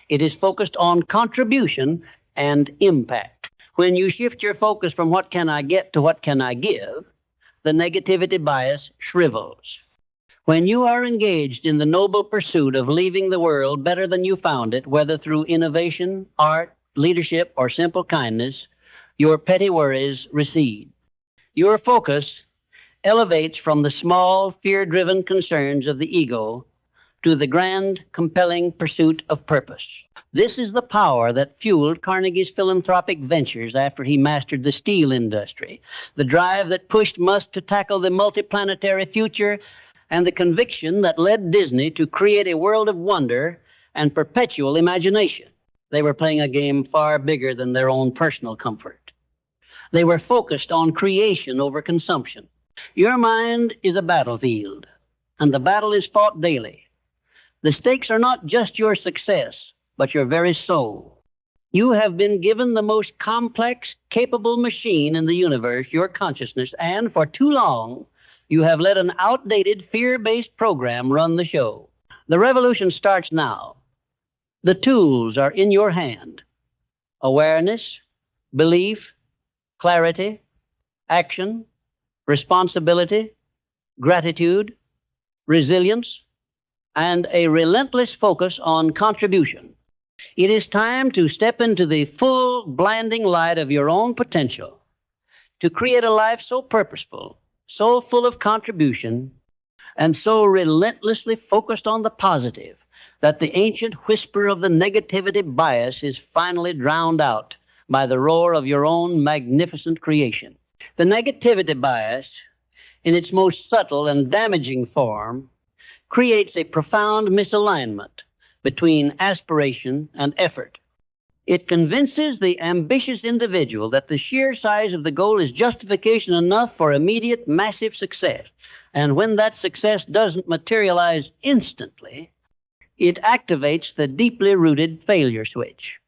It is focused on contribution and impact. When you shift your focus from what can I get to what can I give, the negativity bias shrivels. When you are engaged in the noble pursuit of leaving the world better than you found it, whether through innovation, art, leadership, or simple kindness, your petty worries recede. Your focus elevates from the small, fear-driven concerns of the ego to the grand, compelling pursuit of purpose. This is the power that fueled Carnegie's philanthropic ventures after he mastered the steel industry, the drive that pushed Musk to tackle the multiplanetary future, and the conviction that led Disney to create a world of wonder and perpetual imagination. They were playing a game far bigger than their own personal comfort. They were focused on creation over consumption. Your mind is a battlefield, and the battle is fought daily. The stakes are not just your success, but your very soul. You have been given the most complex, capable machine in the universe, your consciousness, and for too long, you have let an outdated, fear-based program run the show. The revolution starts now. The tools are in your hand. Awareness, belief, clarity, action, responsibility, gratitude, resilience, and a relentless focus on contribution. It is time to step into the full, blinding light of your own potential, to create a life so purposeful, so full of contribution, and so relentlessly focused on the positive that the ancient whisper of the negativity bias is finally drowned out by the roar of your own magnificent creation. The negativity bias, in its most subtle and damaging form, creates a profound misalignment between aspiration and effort. It convinces the ambitious individual that the sheer size of the goal is justification enough for immediate, massive success. And when that success doesn't materialize instantly, it activates the deeply rooted failure switch.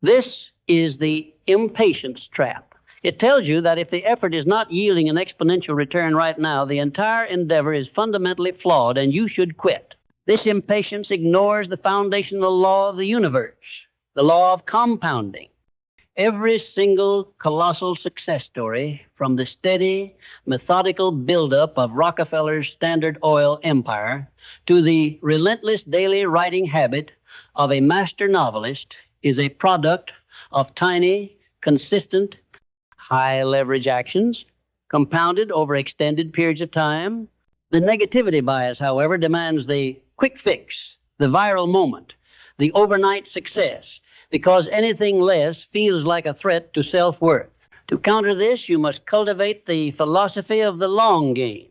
This is the impatience trap. It tells you that if the effort is not yielding an exponential return right now, the entire endeavor is fundamentally flawed and you should quit. This impatience ignores the foundational law of the universe, the law of compounding. Every single colossal success story, from the steady, methodical buildup of Rockefeller's Standard Oil empire to the relentless daily writing habit of a master novelist, is a product of tiny, consistent, high-leverage actions compounded over extended periods of time. The negativity bias, however, demands the quick fix, the viral moment, the overnight success, because anything less feels like a threat to self-worth. To counter this, you must cultivate the philosophy of the long game.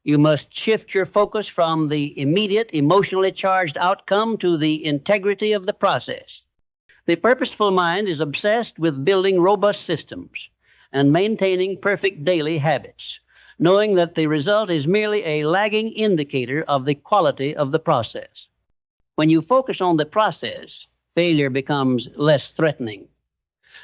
You must shift your focus from the immediate, emotionally charged outcome to the integrity of the process. The purposeful mind is obsessed with building robust systems and maintaining perfect daily habits, knowing that the result is merely a lagging indicator of the quality of the process. When you focus on the process, failure becomes less threatening.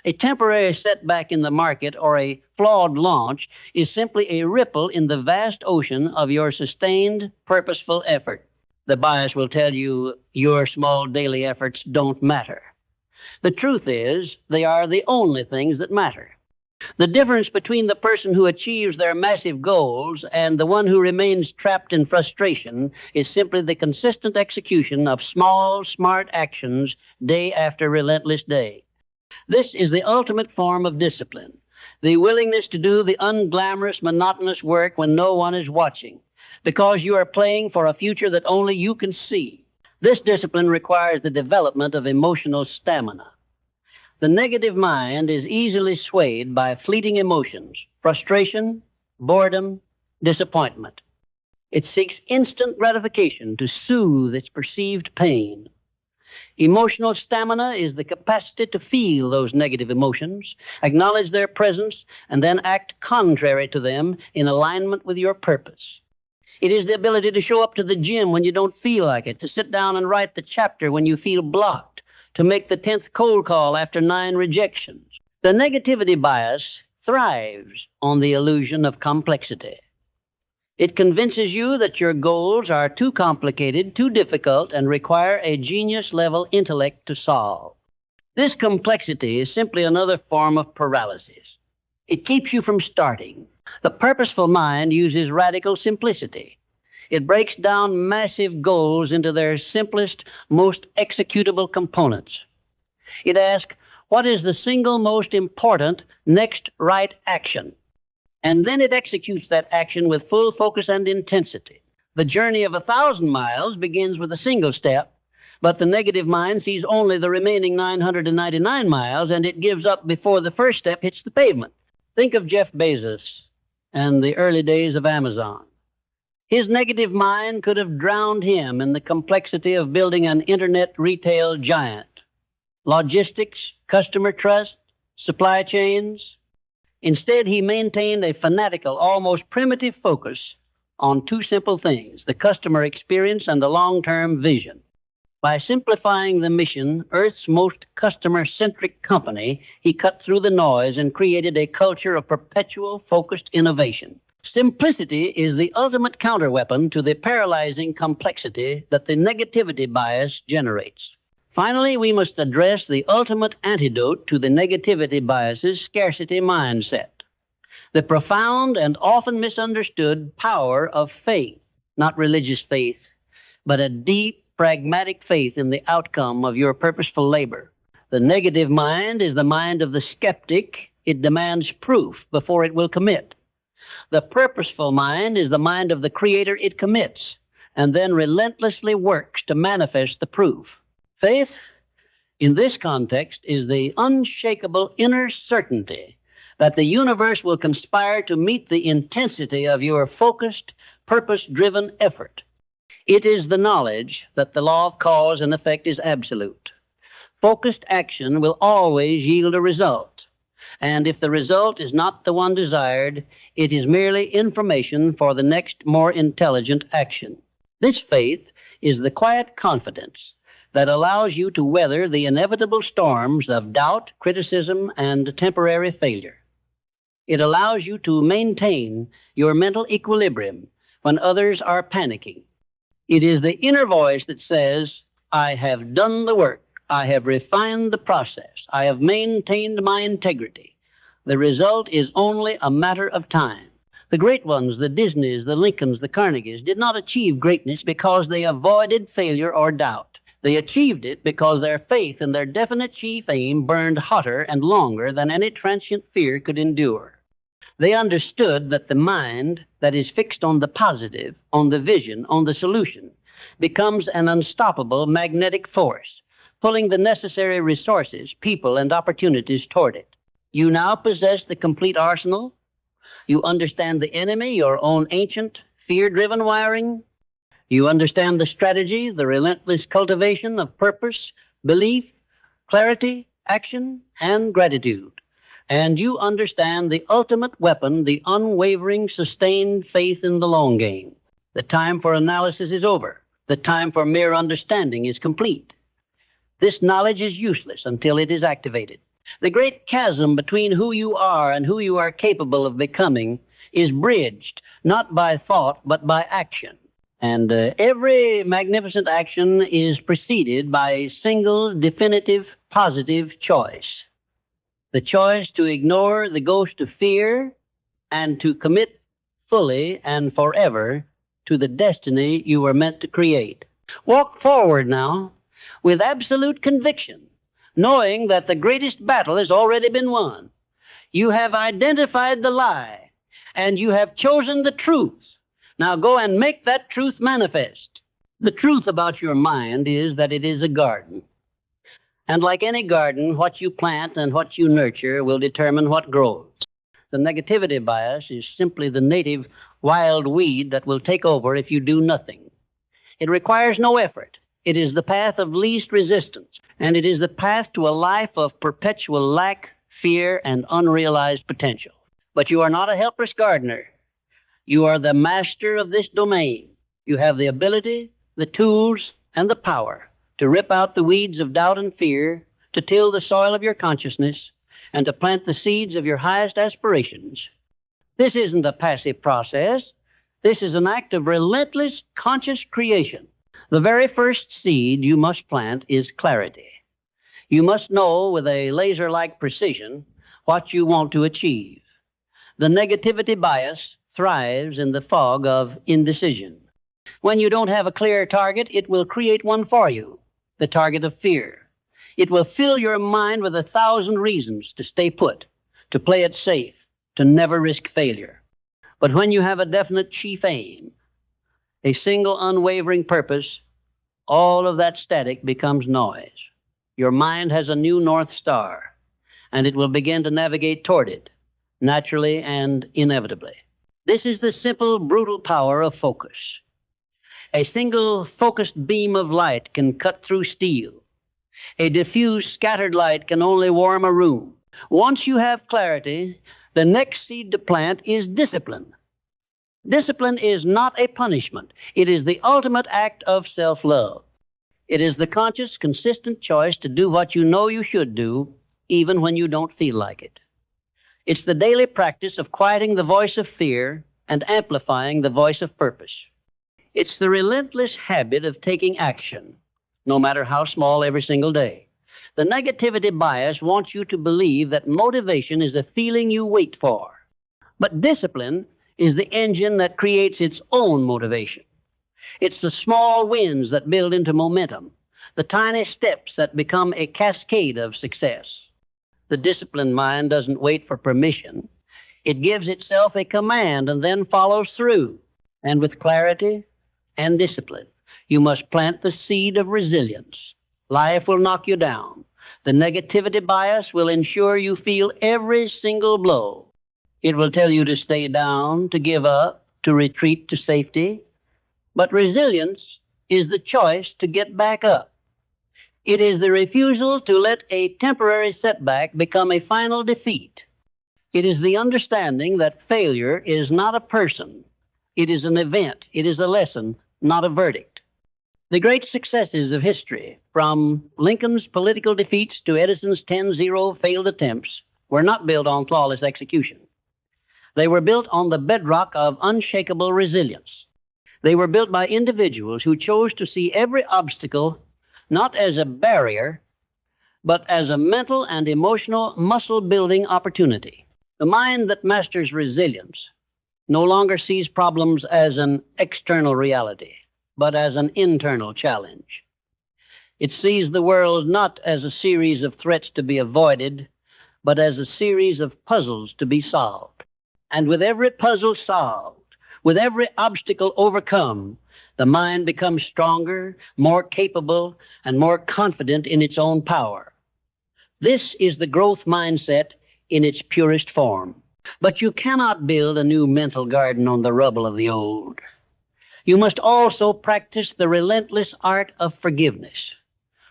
A temporary setback in the market or a flawed launch is simply a ripple in the vast ocean of your sustained, purposeful effort. The bias will tell you your small daily efforts don't matter. The truth is, they are the only things that matter. The difference between the person who achieves their massive goals and the one who remains trapped in frustration is simply the consistent execution of small, smart actions day after relentless day. This is the ultimate form of discipline, the willingness to do the unglamorous, monotonous work when no one is watching, because you are playing for a future that only you can see. This discipline requires the development of emotional stamina. The negative mind is easily swayed by fleeting emotions, frustration, boredom, disappointment. It seeks instant gratification to soothe its perceived pain. Emotional stamina is the capacity to feel those negative emotions, acknowledge their presence, and then act contrary to them in alignment with your purpose. It is the ability to show up to the gym when you don't feel like it, to sit down and write the chapter when you feel blocked, to make the 10th cold call after 9 rejections. The negativity bias thrives on the illusion of complexity. It convinces you that your goals are too complicated, too difficult, and require a genius-level intellect to solve. This complexity is simply another form of paralysis. It keeps you from starting. The purposeful mind uses radical simplicity. It breaks down massive goals into their simplest, most executable components. It asks, what is the single most important next right action? And then it executes that action with full focus and intensity. The journey of 1,000 miles begins with a single step, but the negative mind sees only the remaining 999 miles, and it gives up before the first step hits the pavement. Think of Jeff Bezos and the early days of Amazon. His negative mind could have drowned him in the complexity of building an internet retail giant. Logistics, customer trust, supply chains. Instead, he maintained a fanatical, almost primitive focus on two simple things, the customer experience and the long-term vision. By simplifying the mission, Earth's most customer-centric company, he cut through the noise and created a culture of perpetual focused innovation. Simplicity is the ultimate counterweapon to the paralyzing complexity that the negativity bias generates. Finally, we must address the ultimate antidote to the negativity bias's scarcity mindset, the profound and often misunderstood power of faith, not religious faith, but a deep, pragmatic faith in the outcome of your purposeful labor. The negative mind is the mind of the skeptic. It demands proof before it will commit. The purposeful mind is the mind of the creator. It commits and then relentlessly works to manifest the proof. Faith, in this context, is the unshakable inner certainty that the universe will conspire to meet the intensity of your focused, purpose-driven effort. It is the knowledge that the law of cause and effect is absolute. Focused action will always yield a result, and if the result is not the one desired, it is merely information for the next more intelligent action. This faith is the quiet confidence that allows you to weather the inevitable storms of doubt, criticism, and temporary failure. It allows you to maintain your mental equilibrium when others are panicking. It is the inner voice that says, I have done the work, I have refined the process, I have maintained my integrity. The result is only a matter of time. The great ones, the Disneys, the Lincolns, the Carnegies, did not achieve greatness because they avoided failure or doubt. They achieved it because their faith in their definite chief aim burned hotter and longer than any transient fear could endure. They understood that the mind that is fixed on the positive, on the vision, on the solution, becomes an unstoppable magnetic force, pulling the necessary resources, people, and opportunities toward it. You now possess the complete arsenal. You understand the enemy, your own ancient, fear-driven wiring. You understand the strategy, the relentless cultivation of purpose, belief, clarity, action, and gratitude. And you understand the ultimate weapon, the unwavering, sustained faith in the long game. The time for analysis is over. The time for mere understanding is complete. This knowledge is useless until it is activated. The great chasm between who you are and who you are capable of becoming is bridged, not by thought, but by action. And every magnificent action is preceded by a single, definitive, positive choice. The choice to ignore the ghost of fear and to commit fully and forever to the destiny you were meant to create. Walk forward now with absolute conviction, knowing that the greatest battle has already been won. You have identified the lie, and you have chosen the truth. Now go and make that truth manifest. The truth about your mind is that it is a garden. And like any garden, what you plant and what you nurture will determine what grows. The negativity bias is simply the native wild weed that will take over if you do nothing. It requires no effort. It is the path of least resistance, and it is the path to a life of perpetual lack, fear, and unrealized potential. But you are not a helpless gardener. You are the master of this domain. You have the ability, the tools, and the power to rip out the weeds of doubt and fear, to till the soil of your consciousness, and to plant the seeds of your highest aspirations. This isn't a passive process. This is an act of relentless conscious creation. The very first seed you must plant is clarity. You must know with a laser-like precision what you want to achieve. The negativity bias thrives in the fog of indecision. When you don't have a clear target, it will create one for you, the target of fear. It will fill your mind with 1,000 reasons to stay put, to play it safe, to never risk failure. But when you have a definite chief aim, a single unwavering purpose, all of that static becomes noise. Your mind has a new North Star, and it will begin to navigate toward it, naturally and inevitably. This is the simple, brutal power of focus. A single focused beam of light can cut through steel. A diffuse, scattered light can only warm a room. Once you have clarity, the next seed to plant is discipline. Discipline is not a punishment. It is the ultimate act of self-love. It is the conscious, consistent choice to do what you know you should do, even when you don't feel like it. It's the daily practice of quieting the voice of fear and amplifying the voice of purpose. It's the relentless habit of taking action, no matter how small, every single day. The negativity bias wants you to believe that motivation is a feeling you wait for. But discipline is the engine that creates its own motivation. It's the small wins that build into momentum, the tiny steps that become a cascade of success. The disciplined mind doesn't wait for permission. It gives itself a command and then follows through. And with clarity and discipline, you must plant the seed of resilience. Life will knock you down. The negativity bias will ensure you feel every single blow. It will tell you to stay down, to give up, to retreat to safety. But resilience is the choice to get back up. It is the refusal to let a temporary setback become a final defeat. It is the understanding that failure is not a person. It is an event. It is a lesson, not a verdict. The great successes of history, from Lincoln's political defeats to Edison's 10-0 failed attempts, were not built on flawless execution. They were built on the bedrock of unshakable resilience. They were built by individuals who chose to see every obstacle not as a barrier, but as a mental and emotional muscle-building opportunity. The mind that masters resilience no longer sees problems as an external reality, but as an internal challenge. It sees the world not as a series of threats to be avoided, but as a series of puzzles to be solved. And with every puzzle solved, with every obstacle overcome, the mind becomes stronger, more capable, and more confident in its own power. This is the growth mindset in its purest form. But you cannot build a new mental garden on the rubble of the old. You must also practice the relentless art of forgiveness.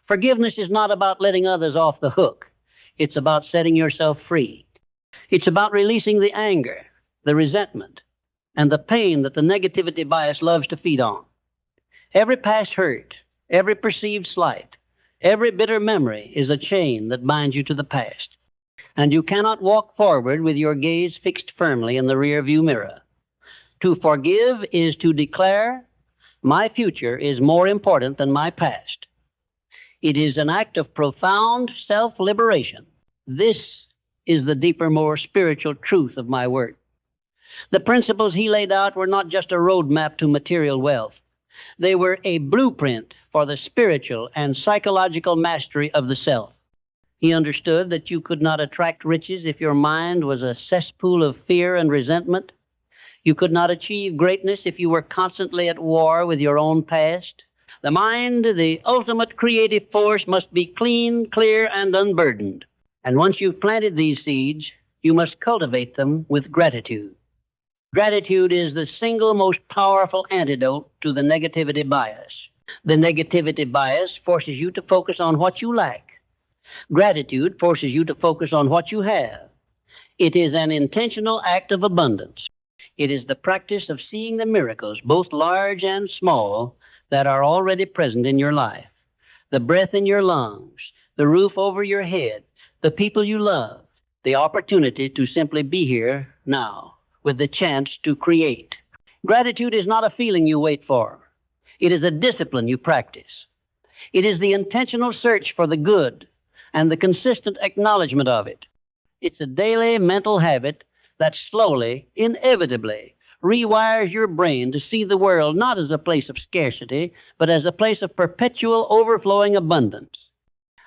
Forgiveness is not about letting others off the hook. It's about setting yourself free. It's about releasing the anger, the resentment, and the pain that the negativity bias loves to feed on. Every past hurt, every perceived slight, every bitter memory is a chain that binds you to the past. And you cannot walk forward with your gaze fixed firmly in the rearview mirror. To forgive is to declare, my future is more important than my past. It is an act of profound self-liberation. This is the deeper, more spiritual truth of my work. The principles he laid out were not just a roadmap to material wealth. They were a blueprint for the spiritual and psychological mastery of the self. He understood that you could not attract riches if your mind was a cesspool of fear and resentment. You could not achieve greatness if you were constantly at war with your own past. The mind, the ultimate creative force, must be clean, clear, and unburdened. And once you've planted these seeds, you must cultivate them with gratitude. Gratitude is the single most powerful antidote to the negativity bias. The negativity bias forces you to focus on what you lack. Gratitude forces you to focus on what you have. It is an intentional act of abundance. It is the practice of seeing the miracles, both large and small, that are already present in your life. The breath in your lungs, the roof over your head, the people you love, the opportunity to simply be here now, with the chance to create. Gratitude is not a feeling you wait for. It is a discipline you practice. It is the intentional search for the good and the consistent acknowledgement of it. It's a daily mental habit that slowly, inevitably, rewires your brain to see the world not as a place of scarcity, but as a place of perpetual overflowing abundance.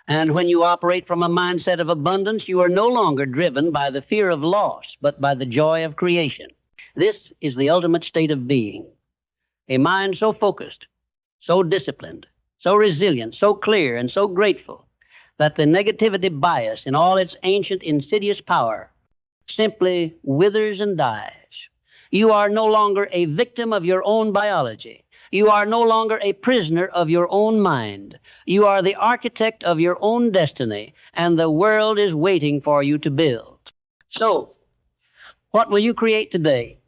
And when you operate from a mindset of abundance, you are no longer driven by the fear of loss, but by the joy of creation. This is the ultimate state of being. A mind so focused, so disciplined, so resilient, so clear, and so grateful that the negativity bias in all its ancient insidious power simply withers and dies. You are no longer a victim of your own biology. You are no longer a prisoner of your own mind. You are the architect of your own destiny, and the world is waiting for you to build. So, what will you create today?